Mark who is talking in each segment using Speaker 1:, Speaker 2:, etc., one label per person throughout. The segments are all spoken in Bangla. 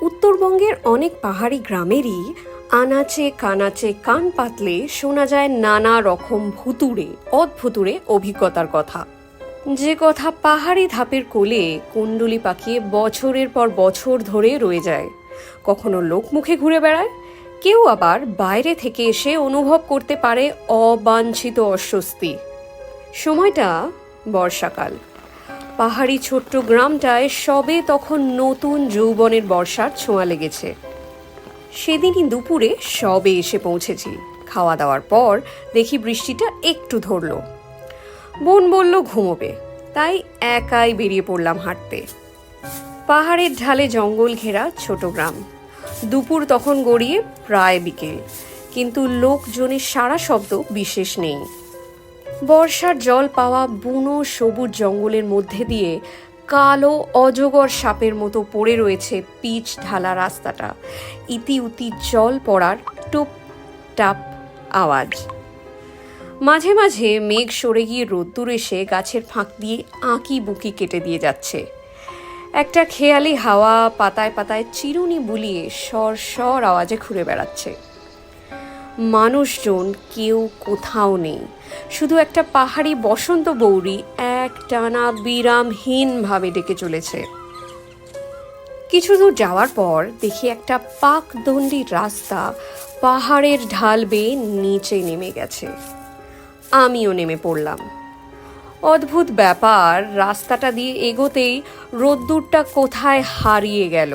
Speaker 1: উত্তরবঙ্গের অনেক পাহাড়ি গ্রামেরই আনাচে কানাচে কান পাতলে শোনা যায় নানা রকম অদ্ভুতুড়ে অভিজ্ঞতার কথা। যে কথা পাহাড়ি ধাপের কোলে কুণ্ডুলি পাকিয়ে বছরের পর বছর ধরে রয়ে যায়, কখনো লোকমুখে ঘুরে বেড়ায়, কেউ আবার বাইরে থেকে এসে অনুভব করতে পারে অবাঞ্ছিত অস্বস্তি। সময়টা বর্ষাকাল। পাহাড়ি ছোট্ট গ্রামটায় সবে তখন নতুন যৌবনের বর্ষার ছোঁয়া লেগেছে। সেদিনই দুপুরে সবে এসে পৌঁছেছি। খাওয়া দাওয়ার পর দেখি বৃষ্টিটা একটু ধরলো। বোন বলল ঘুমোবে, তাই একাই বেরিয়ে পড়লাম হাঁটতে। পাহাড়ের ঢালে জঙ্গল ঘেরা ছোট গ্রাম। দুপুর তখন গড়িয়ে প্রায় বিকেল, কিন্তু লোকজনের সারা শব্দ বিশেষ নেই। বর্ষার জল পাওয়া বুনো সবুজ জঙ্গলের মধ্যে দিয়ে কালো অজগর সাপের মতো পড়ে রয়েছে পিচ ঢালা রাস্তাটা। ইতি উতি জল পড়ার টুপ টাপ আওয়াজ। মাঝে মাঝে মেঘ সরে গিয়ে রোদ্দুর এসে গাছের ফাঁক দিয়ে আঁকি বুকি কেটে দিয়ে যাচ্ছে। একটা খেয়ালি হাওয়া পাতায় পাতায় চিরুনি বুলিয়ে সর সর আওয়াজে ঘুরে বেড়াচ্ছে। মানুষজন কেউ কোথাও নেই, শুধু একটা পাহাড়ি বসন্ত বৌরি এক টানা বিরামহীনভাবে ডেকে চলেছে। কিছু দূর যাওয়ার পর দেখি একটা পাকদণ্ডী রাস্তা পাহাড়ের ঢাল বেয়ে নিচে নেমে গেছে। আমিও নেমে পড়লাম। অদ্ভুত ব্যাপার, রাস্তাটা দিয়ে এগোতেই রোদ্দুরটা কোথায় হারিয়ে গেল।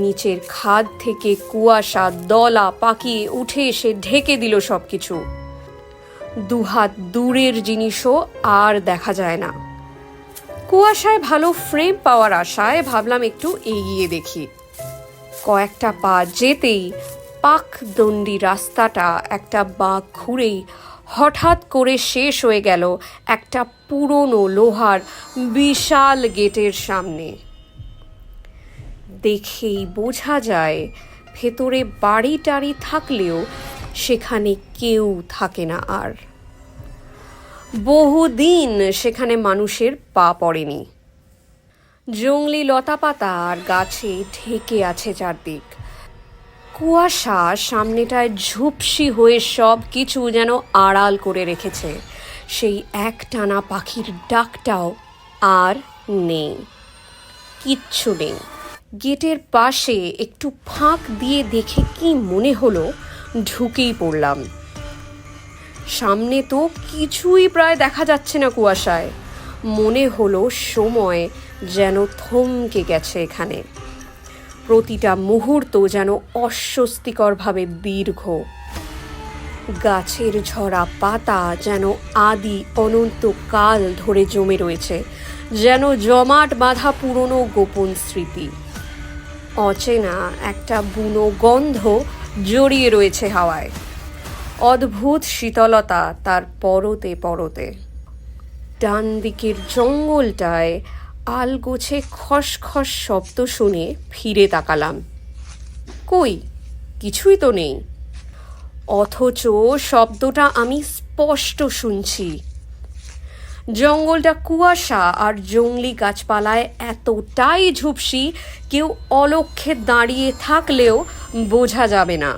Speaker 1: নিচের খাদ থেকে কুয়াশা দলা পাকিয়ে উঠে এসে ঢেকে দিল সবকিছু। দুহাত দূরের জিনিসও আর দেখা যায় না। কুয়াশায় ভালো ফ্রেম পাওয়ার আশায় ভাবলাম একটু এগিয়ে দেখি। কয়েকটা পা যেতেই পাকদণ্ডী রাস্তাটা একটা বাঁক ঘুরেই হঠাৎ করে শেষ হয়ে গেল একটা পুরনো লোহার বিশাল গেটের সামনে। দেখেই বোঝা যায় ভেতরে বাড়ি টাড়ি থাকলেও সেখানে কেউ থাকে না আর। বহুদিন সেখানে মানুষের পা পড়েনি। জংলি লতাপাতা আর গাছে ঢেকে আছে চারদিক। কুয়াশা সামনেটায় ঝুপসি হয়ে সব কিছু যেন আড়াল করে রেখেছে। সেই একটানা পাখির ডাকটাও আর নেই, কিচ্ছু নেই। গেটের পাশে একটু ফাঁক দিয়ে দেখে কি মনে হলো, ঢুকেই পড়লাম। সামনে তো কিছুই প্রায় দেখা যাচ্ছে না কুয়াশায়। মনে হলো সময় যেন থমকে গেছে এখানে। প্রতিটা মুহূর্ত যেন অস্বস্তিকরভাবে দীর্ঘ। গাছের ঝরা পাতা যেন আদি অনন্ত কাল ধরে জমে রয়েছে, যেন জমাট বাঁধা পুরনো গোপন স্মৃতি। অচেনা একটা বুনো গন্ধ জড়িয়ে রয়েছে হাওয়ায়। অদ্ভুত শীতলতা তার পরতে পরতে। ডান দিকের জঙ্গলটায় আলগোছে খসখস শব্দ শুনে ফিরে তাকালাম। কই, কিছুই তো নেই। অথচ শব্দটা আমি স্পষ্ট শুনছি। জঙ্গলটা কুয়াশা আর জংলি গাছপালায় এতটাই ঝুপসি, কেউ অলক্ষ্যে দাঁড়িয়ে থাকলেও বোঝা যাবে না।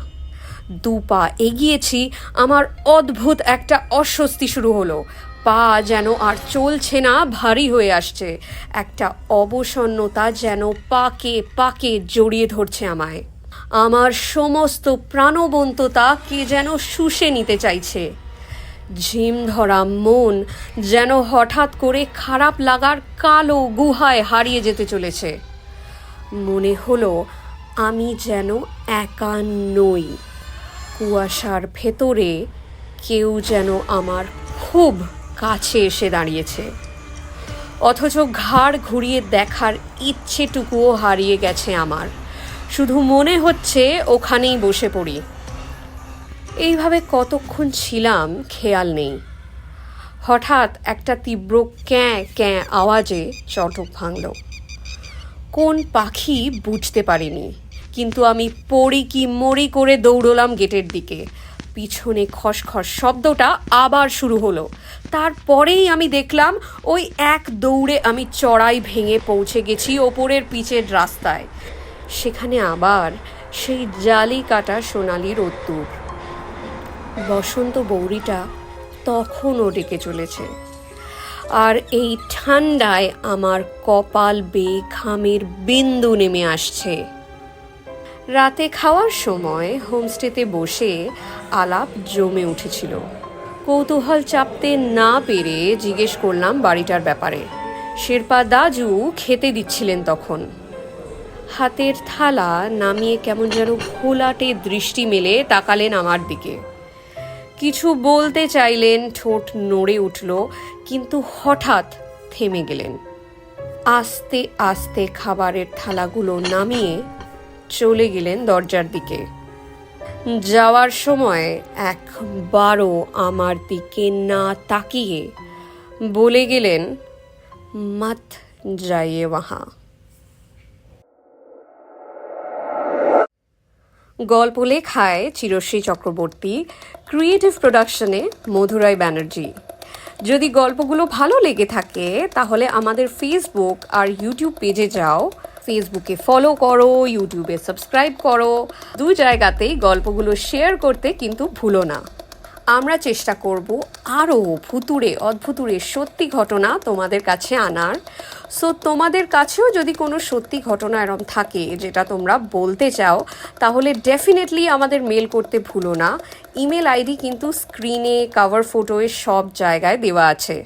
Speaker 1: দুপা এগিয়েছি, আমার অদ্ভুত একটা অস্বস্তি শুরু হলো। পা যেন আর চলছে না, ভারী হয়ে আসছে। একটা অবসন্নতা যেন পাকে পাকে জড়িয়ে ধরছে আমায়। আমার সমস্ত প্রাণবন্ততা কে যেন শুষে নিতে চাইছে। ঝিম ধরা মন যেন হঠাৎ করে খারাপ লাগার কালো গুহায় হারিয়ে যেতে চলেছে। মনে হলো আমি যেন একা নই। কুয়াশার ভেতরে কেউ যেন আমার খুব কাছে এসে দাঁড়িয়েছে, অথচ ঘাড় ঘুরিয়ে দেখার ইচ্ছেটুকুও হারিয়ে গেছে আমার। শুধু মনে হচ্ছে ওখানেই বসে পড়ি। এইভাবে কতক্ষণ ছিলাম খেয়াল নেই। হঠাৎ একটা তীব্র ক্যাঁ ক্যাঁ আওয়াজে চটক ভাঙল। কোন পাখি বুঝতে পারিনি, কিন্তু আমি পড়ি কি মরি করে দৌড়লাম গেটের দিকে। পিছনে খসখস শব্দটা আবার শুরু হলো। তারপরেই আমি দেখলাম ওই এক দৌড়ে আমি চড়াই ভেঙে পৌঁছে গেছি ওপরের পিচের রাস্তায়। সেখানে আবার সেই জালি কাটা সোনালি রোদ্দুর। বসন্ত বৌরিটা তখনও ডেকে চলেছে, আর এই ঠান্ডায় আমার কপাল বেয়ে ঘামের বিন্দু নেমে আসছে। রাতে খাওয়ার সময় হোমস্টেতে বসে আলাপ জমে উঠেছিল। কৌতূহল চাপতে না পেরে জিজ্ঞেস করলাম বাড়িটার ব্যাপারে। শেরপা দাজু খেতে দিচ্ছিলেন তখন। হাতের থালা নামিয়ে কেমন যেন ঘোলাটে দৃষ্টি মেলে তাকালেন আমার দিকে। কিছু বলতে চাইলেন, ঠোঁট নড়ে উঠল, কিন্তু হঠাৎ থেমে গেলেন। আস্তে আস্তে খাবারের থালাগুলো নামিয়ে চলে গেলেন দরজার দিকে। যাওয়ার সময় একবারও আমার দিকে না তাকিয়ে বলে গেলেন, মত যাইয়ে ওয়াহা। গল্প লেখায় চিরশ্রী চক্রবর্তী, ক্রিয়েটিভ প্রোডাকশনে মধুরাই ব্যানার্জি। যদি গল্পগুলো ভালো লেগে থাকে তাহলে আমাদের ফেসবুক আর ইউটিউব পেজে যাও, ফেসবুকে ফলো করো, ইউটিউবে সাবস্ক্রাইব করো। দুই জায়গাতেই গল্পগুলো শেয়ার করতে কিন্তু ভুলো না। আমরা চেষ্টা করব আরও ভুতুড়ে অদ্ভুতুড়ে সত্যি ঘটনা তোমাদের কাছে আনার। সো তোমাদের কাছেও যদি কোনো সত্যি ঘটনা এরম থাকে যেটা তোমরা বলতে চাও, তাহলে ডেফিনেটলি আমাদের মেল করতে ভুলো না। ইমেল আইডি কিন্তু স্ক্রিনে, কভার ফটোয়ে সব জায়গায় দেওয়া আছে।